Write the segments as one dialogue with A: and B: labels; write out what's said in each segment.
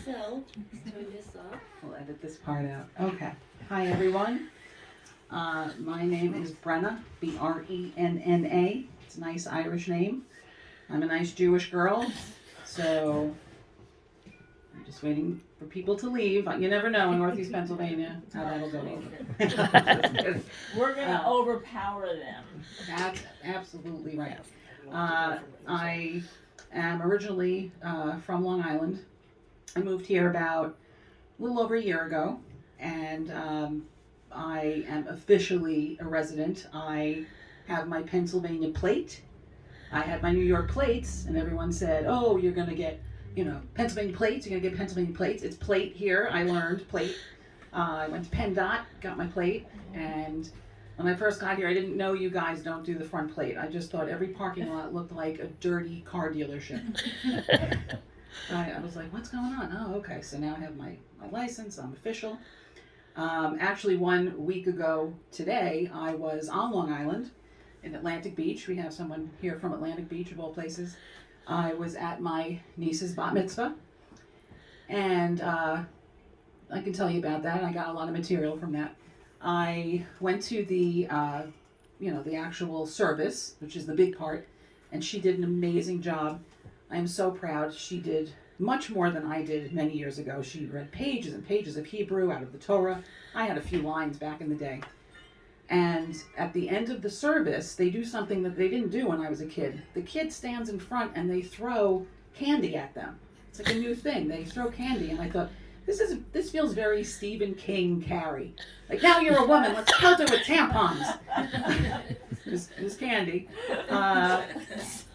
A: So, let's turn this off.
B: We'll edit this part out. Okay. Hi, everyone. My name is Brenna, Brenna. It's a nice Irish name. I'm a nice Jewish girl, so I'm just waiting for people to leave. You never know in Northeast Pennsylvania how that'll go over.
C: We're going to overpower them.
B: That's absolutely right. I am originally from Long Island. I moved here about a little over a year ago, and I am officially a resident. I have my Pennsylvania plate. I had my New York plates, and everyone said, oh, you're going to get, Pennsylvania plates. You're going to get Pennsylvania plates. It's plate here. I learned plate. I went to PennDOT, got my plate, and when I first got here, I didn't know you guys don't do the front plate. I just thought every parking lot looked like a dirty car dealership. I was like, what's going on? Oh, okay. So now I have my license. I'm official. Actually, 1 week ago today, I was on Long Island in Atlantic Beach. We have someone here from Atlantic Beach, of all places. I was at my niece's bat mitzvah. And I can tell you about that. I got a lot of material from that. I went to the actual service, which is the big part, and she did an amazing job. I am so proud. She did much more than I did many years ago. She read pages and pages of Hebrew out of the Torah. I had a few lines back in the day. And at the end of the service, they do something that they didn't do when I was a kid. The kid stands in front and they throw candy at them. It's like a new thing. They throw candy, and I thought, this feels very Stephen King Carrie. Like, now you're a woman, let's pelt her with tampons. It was candy.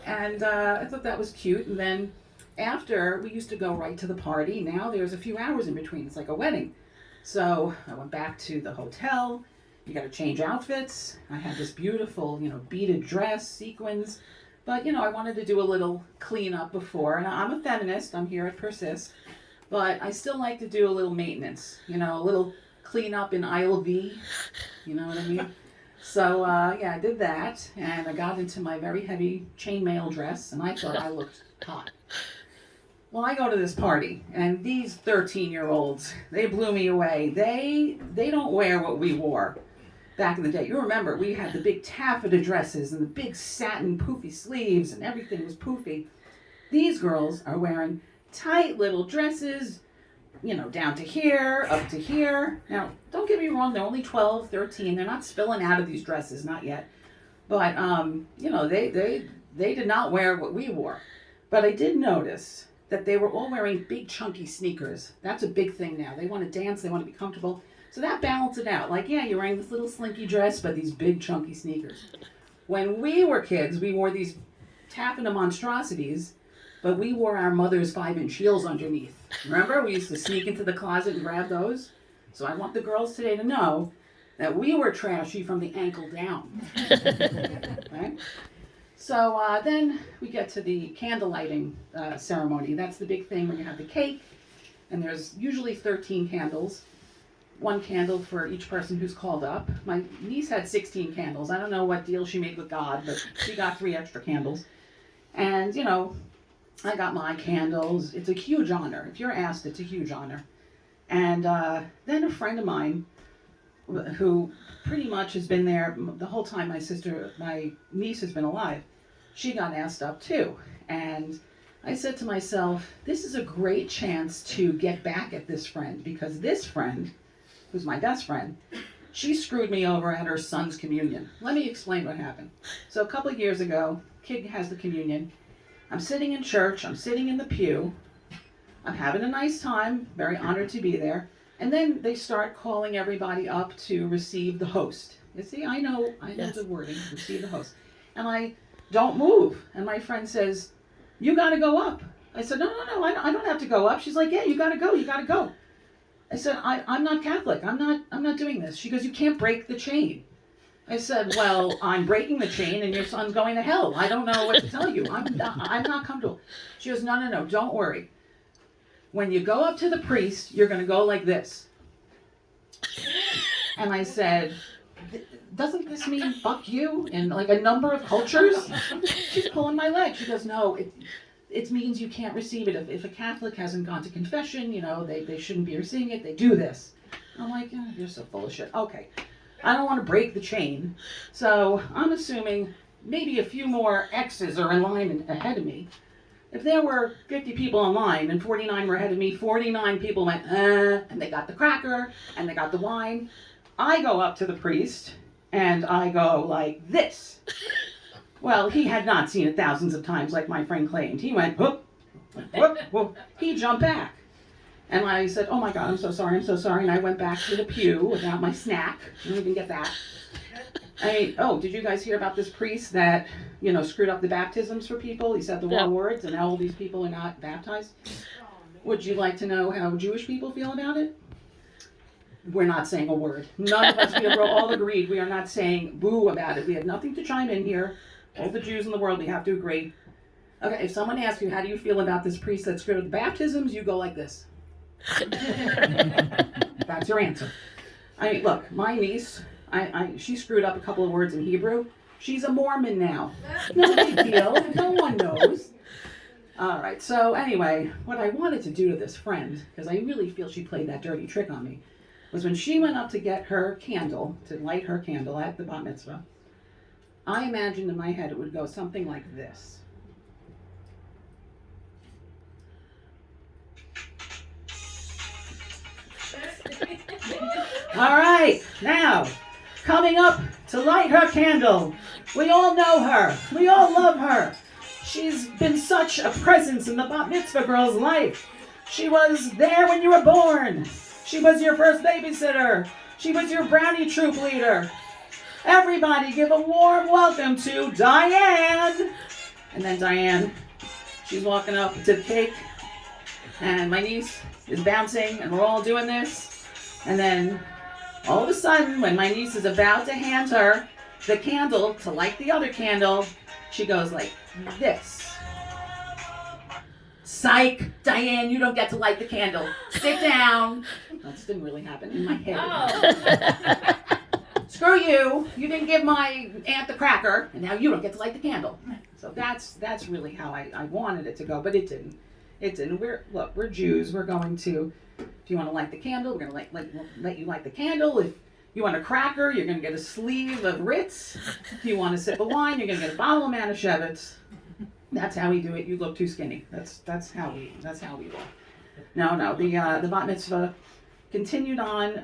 B: And I thought that was cute. And then after, we used to go right to the party. Now there's a few hours in between. It's like a wedding. So I went back to the hotel. You got to change outfits. I had this beautiful, beaded dress, sequins. But, I wanted to do a little cleanup before. And I'm a feminist. I'm here at PERSIST. But I still like to do a little maintenance. A little cleanup in aisle V. You know what I mean? So, I did that. And I got into my very heavy chainmail dress. And I thought I looked hot. Well, I go to this party, and these 13-year-olds, they blew me away. They don't wear what we wore back in the day. You remember, we had the big taffeta dresses and the big satin poofy sleeves, and everything was poofy. These girls are wearing tight little dresses, down to here, up to here. Now, don't get me wrong, they're only 12, 13. They're not spilling out of these dresses, not yet. But, they did not wear what we wore. But I did notice that they were all wearing big chunky sneakers. That's a big thing now. They want to dance, they want to be comfortable. So that balanced it out. Like, yeah, you're wearing this little slinky dress, but these big chunky sneakers. When we were kids, we wore these taffeta monstrosities, but we wore our mother's 5-inch heels underneath. Remember? We used to sneak into the closet and grab those. So I want the girls today to know that we were trashy from the ankle down. Right? So then we get to the candle lighting ceremony. That's the big thing where you have the cake, and there's usually 13 candles, 1 candle for each person who's called up. My niece had 16 candles. I don't know what deal she made with God, but she got 3 extra candles. And, I got my candles. It's a huge honor. If you're asked, it's a huge honor. And then a friend of mine who pretty much has been there the whole time my niece has been alive, she got asked up too. And I said to myself, this is a great chance to get back at this friend, because this friend, who's my best friend, she screwed me over at her son's communion. Let me explain what happened. So a couple of years ago, kid has the communion. I'm sitting in church, I'm sitting in the pew, I'm having a nice time, very honored to be there. And then they start calling everybody up to receive the host. You see, I know yes. The wording, receive the host. And I don't move. And my friend says, you got to go up. I said, no, I don't have to go up. She's like, yeah, you got to go. I said, I'm not Catholic. I'm not doing this. She goes, you can't break the chain. I said, well, I'm breaking the chain and your son's going to hell. I don't know what to tell you. I'm not comfortable. She goes, no, don't worry. When you go up to the priest, you're going to go like this. And I said, doesn't this mean fuck you in like a number of cultures? She's pulling my leg. She goes, no, it means you can't receive it. If a Catholic hasn't gone to confession, they shouldn't be receiving it. They do this. I'm like, oh, you're so full of shit. Okay, I don't want to break the chain. So I'm assuming maybe a few more X's are in line ahead of me. If there were 50 people in line and 49 were ahead of me, 49 people went, and they got the cracker and they got the wine. I go up to the priest and I go like this. Well, he had not seen it thousands of times like my friend claimed. He went, whoop, whoop, whoop. He jumped back. And I said, oh my God, I'm so sorry. And I went back to the pew without my snack. I didn't even get that. Did you guys hear about this priest that, screwed up the baptisms for people? He said the wrong words and now all these people are not baptized. Would you like to know how Jewish people feel about it? We're not saying a word. None of us, we are all agreed. We are not saying boo about it. We have nothing to chime in here. All the Jews in the world, we have to agree. Okay, if someone asks you, how do you feel about this priest that screwed up the baptisms? You go like this. That's your answer. Look, my niece, she screwed up a couple of words in Hebrew. She's a Mormon now. No big deal. No one knows. All right, so anyway, what I wanted to do to this friend, because I really feel she played that dirty trick on me, was when she went up to get her candle, to light her candle at the bat mitzvah, I imagined in my head it would go something like this. All right, now, coming up to light her candle. We all know her. We all love her. She's been such a presence in the bat mitzvah girl's life. She was there when you were born. She was your first babysitter. She was your brownie troop leader. Everybody give a warm welcome to Diane. And then Diane, she's walking up to the cake, and my niece is bouncing, and we're all doing this. And then all of a sudden, when my niece is about to hand her the candle to light the other candle, she goes like this. Psych, Diane, you don't get to light the candle. Sit down. That didn't really happen in my head.
C: Oh.
B: Screw you. You didn't give my aunt the cracker, and now you don't get to light the candle. So that's really how I wanted it to go, but it didn't. It didn't. We're Jews. We're going to, if you want to light the candle, we're going to let you light the candle. If you want a cracker, you're going to get a sleeve of Ritz. If you want a sip of wine, you're going to get a bottle of Manischewitz. That's how we do it. You look too skinny. That's how we roll. No. The bat mitzvah continued on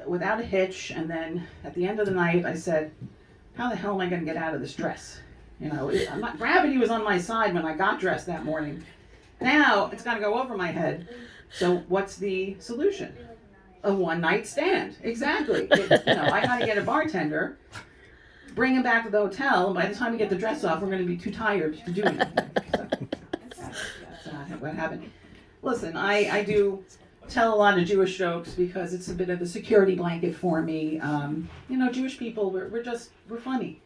B: without a hitch, and then at the end of the night, I said, "How the hell am I going to get out of this dress?" Gravity was on my side when I got dressed that morning. Now it's going to go over my head. So what's the solution? A one-night stand. Exactly. I got to get a bartender, bring him back to the hotel, and by the time we get the dress off, we're going to be too tired to do anything. So that's what happened. Listen, I do tell a lot of Jewish jokes because it's a bit of a security blanket for me. Jewish people, we're funny.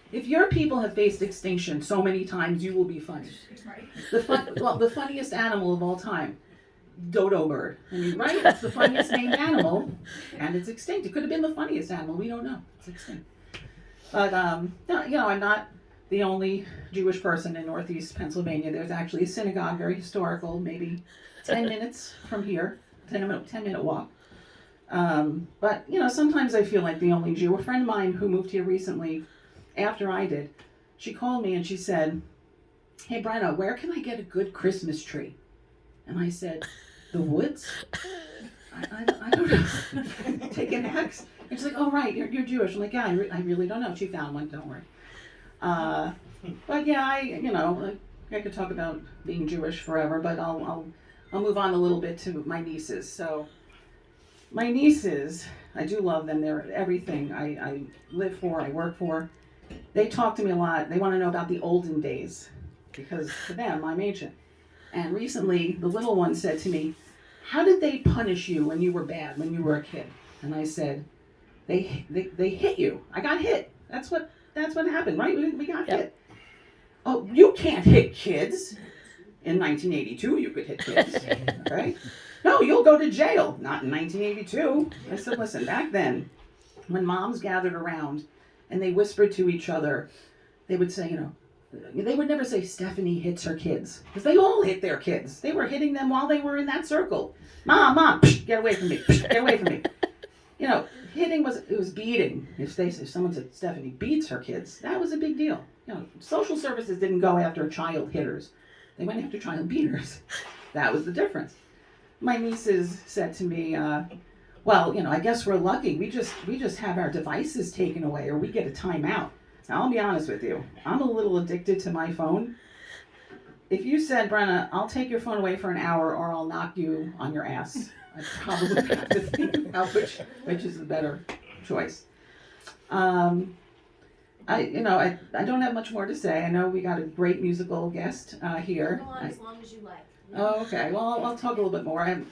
B: If your people have faced extinction so many times, you will be funny. The funniest animal of all time, dodo bird. Right? It's the funniest named animal, and it's extinct. It could have been the funniest animal. We don't know. It's extinct. But I'm not the only Jewish person in Northeast Pennsylvania. There's actually a synagogue, very historical, maybe 10 minutes from here, 10-minute walk. But sometimes I feel like the only Jew. A friend of mine who moved here recently, after I did, she called me and she said, "Hey Brenna, where can I get a good Christmas tree?" And I said, "The woods?" I don't know. Take an axe. And she's like, "Oh right, you're Jewish." I'm like, "Yeah, I really don't know." She found one. Don't worry. But yeah, I could talk about being Jewish forever, but I'll move on a little bit to my nieces. So my nieces, I do love them. They're everything I live for, I work for. They talk to me a lot. They want to know about the olden days because to them, I'm ancient. And recently, the little one said to me, "How did they punish you when you were bad, when you were a kid?" And I said, they hit you. I got hit. That's what happened, right? We got hit. "Oh, you can't hit kids." In 1982, you could hit kids, okay? "No, you'll go to jail." Not in 1982. I said, listen, back then, when moms gathered around and they whispered to each other, they would say, they would never say Stephanie hits her kids, because they all hit their kids. They were hitting them while they were in that circle. Mom, get away from me, get away from me. You know, hitting was beating. If someone said Stephanie beats her kids, that was a big deal. You know, social services didn't go after child hitters. They went after child beaters. That was the difference. My nieces said to me, well, you know, I guess we're lucky. We just have our devices taken away, or we get a timeout. Now, I'll be honest with you. I'm a little addicted to my phone. If you said, Brenna, I'll take your phone away for an hour or I'll knock you on your ass, I'd probably have to think about which is the better choice. I don't have much more to say. I know we got a great musical guest here.
A: Go on as long as you like.
B: Oh, okay. Well, I'll talk a little bit more.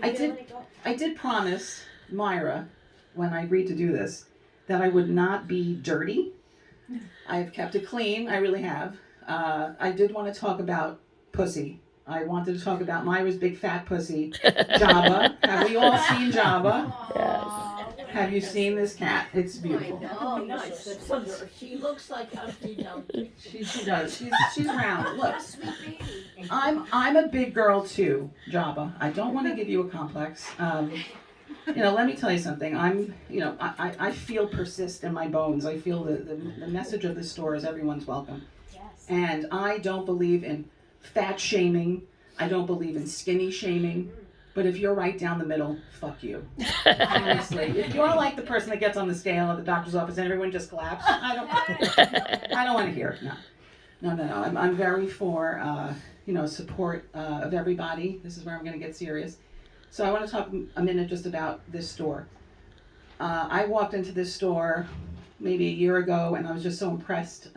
B: I did promise Myra, when I agreed to do this, that I would not be dirty. I've kept it clean. I really have. I did want to talk about pussy. I wanted to talk about Myra's big fat pussy, Jabba. Have we all seen Jabba?
A: Yes.
B: Have you seen this cat? It's beautiful.
C: Oh, nice. She looks like Humpty Dumpty.
B: She does. She's round. Look,
A: Sweet baby.
B: I'm a big girl too, Jabba. I don't want to give you a complex. You know, let me tell you something. I feel PERSIST in my bones. I feel the message of this store is everyone's welcome.
A: Yes.
B: And I don't believe in fat shaming. I don't believe in skinny shaming. But if you're right down the middle, fuck you. Honestly, if you're like the person that gets on the scale at the doctor's office and everyone just claps, I don't want to hear it. No. I'm very for support of everybody. This is where I'm going to get serious. So I want to talk a minute just about this store. I walked into this store maybe a year ago, and I was just so impressed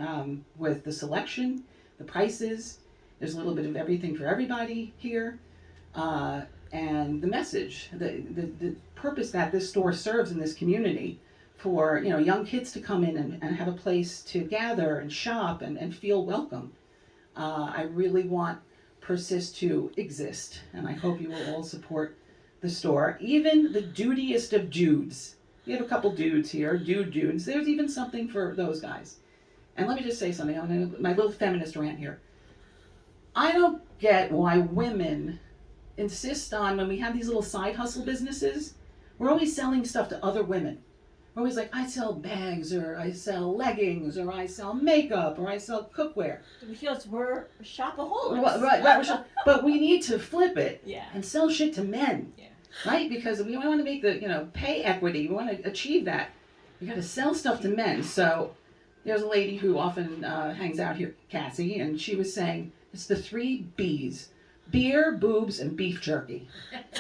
B: with the selection, the prices. There's a little bit of everything for everybody here. And the message, the purpose that this store serves in this community for, you know, young kids to come in and have a place to gather and shop and feel welcome. I really want PERSIST to exist, and I hope you will all support the store. Even the dudiest of dudes. We have a couple dudes here, dudes. There's even something for those guys. And let me just say something, my little feminist rant here. I don't get why women insist on, when we have these little side hustle businesses, we're always selling stuff to other women. We're always like, I sell bags, or I sell leggings, or I sell makeup, or I sell cookware.
C: Because we're shopaholics.
B: Right. But we need to flip it and sell shit to men.
C: Yeah.
B: Right? Because we want to make the, pay equity. We want to achieve that. We got to sell stuff to men. So there's a lady who often hangs out here, Cassie, and she was saying, it's the 3 B's. Beer, boobs, and beef jerky.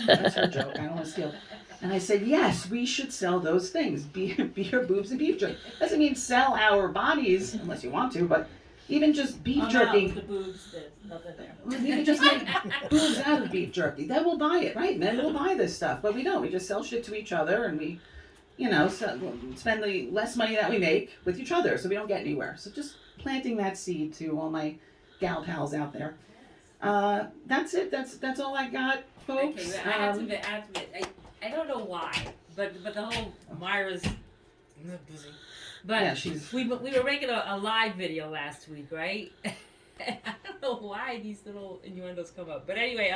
B: That's her joke. I don't want to steal. And I said, yes, we should sell those things. Beer, boobs, and beef jerky. Doesn't mean sell our bodies, unless you want to, but even just beef jerky.
C: No, the boobs, there's nothing there.
B: We can just make boobs out of beef jerky. Then we'll buy it, right? Men will buy this stuff. But we don't. We just sell shit to each other, and we, spend the less money that we make with each other, so we don't get anywhere. So just planting that seed to all my gal pals out there. That's it. That's all I got, folks.
D: Okay, I have to admit, I don't know why, but the whole Myra's busy. But
B: yeah,
D: we were making a live video last week, right? I don't know why these little innuendos come up, but anyway,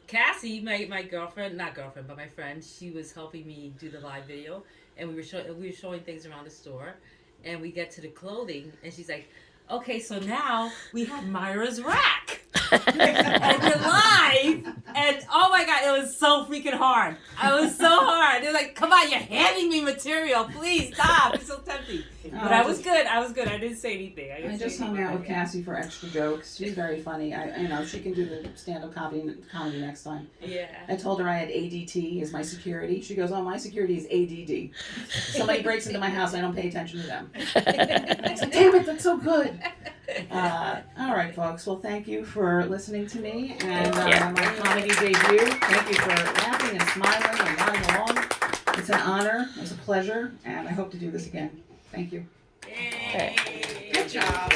D: Cassie, my girlfriend, not girlfriend, but my friend, she was helping me do the live video, and we were showing things around the store, and we get to the clothing, and she's like, okay, so now we have Myra's rack. And we're live, and oh my god, it was so freaking hard. It was so hard. They're like, come on, you're handing me material. Please stop. It's so tempting. But I was good. I didn't say anything.
B: I just hung out with Cassie for extra jokes. She's very funny. She can do the stand-up comedy next time.
D: Yeah.
B: I told her I had ADT as my security. She goes, oh, my security is ADD. Somebody breaks into my house, I don't pay attention to them. I said, damn it, that's so good. All right, folks. Well, thank you for listening to me and my comedy debut. Thank you for laughing and smiling and nodding along. It's an honor. It's a pleasure, and I hope to do this again. Thank you.
D: Yay.
B: Good job.